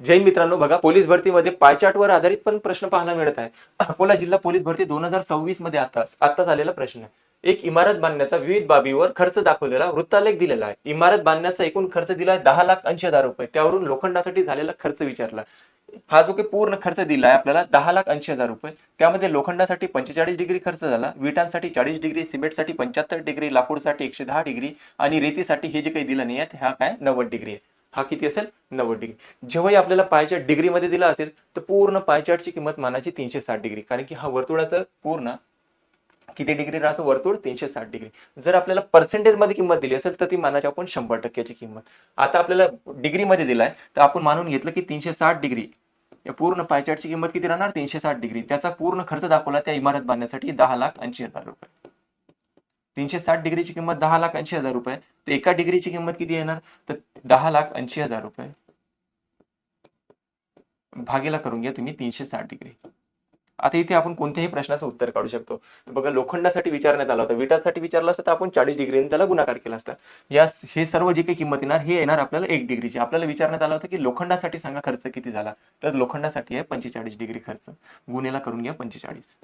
जैन मित्रांनो बघा, पोलीस भरतीमध्ये पाय चार्टवर आधारित पण प्रश्न पाहायला मिळत आहे. अकोला जिल्हा पोलीस भरती 2026 मध्ये आताच आलेला प्रश्न आहे. एक इमारत बांधण्याचा विविध बाबीवर खर्च दाखवलेला वृत्तालेख दिलेला आहे. इमारत बांधण्याचा एकूण खर्च दिलाय 10,80,000 रुपये. त्यावरून लोखंडासाठी झालेला खर्च विचारला. हा जो काही पूर्ण खर्च दिलाय आपल्याला 10,80,000 रुपये. त्यामध्ये लोखंडासाठी 45 डिग्री खर्च झाला, विटांसाठी 40 डिग्री, सिमेंटसाठी 75 डिग्री, लाकूडसाठी 110 डिग्री आणि रेतीसाठी हे जे काही दिलं नाही आहे हा काय 90 डिग्री आहे. हा किती असेल 90 डिग्री. जेव्हाही आपल्याला पायचार्ट डिग्रीमध्ये दिला असेल तर पूर्ण पायचार्टची किंमत मानाची 360 डिग्री, कारण की हा वर्तुळाचा पूर्ण किती डिग्री राहतो वर्तुळ 360 डिग्री. जर आपल्याला पर्सेंटेज मध्ये किंमत दिली असेल तर ती मानाची आपण 100%ची किंमत. आता आपल्याला डिग्रीमध्ये दिलाय तर आपण मानून घेतलं की 360 डिग्री या पूर्ण पायचार्टची किंमत किती राहणार 360 डिग्री. त्याचा पूर्ण खर्च दाखवला त्या इमारत बांधण्यासाठी 10,80,000 रुपये. 360 डिग्रीची किंमत 10,80,000 रुपये. तर एका डिग्रीची किंमत किती येणार तर 10,80,000 रुपये भागीला करून घ्या तुम्ही 360 डिग्री. आता इथे आपण कोणत्याही प्रश्नाचं उत्तर काढू शकतो. तर बघा, लोखंडासाठी विचारण्यात आला होता, विटासाठी विचारलं असतं तर आपण 40 डिग्रीने त्याला गुणाकार केला असता. हे सर्व जे काही किंमत येणार हे येणार आपल्याला 1 डिग्रीची. आपल्याला विचारण्यात आलं होतं की लोखंडासाठी सांगा खर्च किती झाला, तर लोखंडासाठी आहे 45 डिग्री खर्च. गुणेला करून घ्या 45.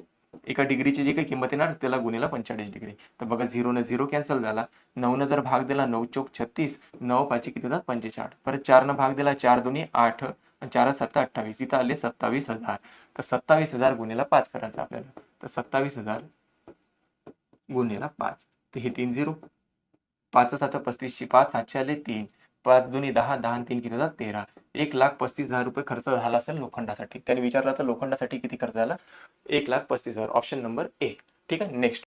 एका डिग्रीची जी काही किंमत येणार त्याला गुणेला 45 डिग्री. तर बघा 0 ने 0 कॅन्सल झाला. 9 न जर भाग दिला 9 चौक 36, 9 5 किती होतात 45. परत 4 न भाग दिला 4 2 8 आणि 4 7 28. इथं आले 27,000. तर 27,000 गुणेला 5 करायचं आपल्याला. तर 27,000 गुणेला 5. तर हे 3 0. 5 7 35 5 7 आले 3. 5 2 10 10 आणि 3 किती होतात 13. 1,35,000 रुपये खर्च झाला असेल लोखंडासाठी. त्याने विचारलं तर लोखंडासाठी किती खर्च झाला 1,35,000. Option number 1. ठीक आहे. नेक्स्ट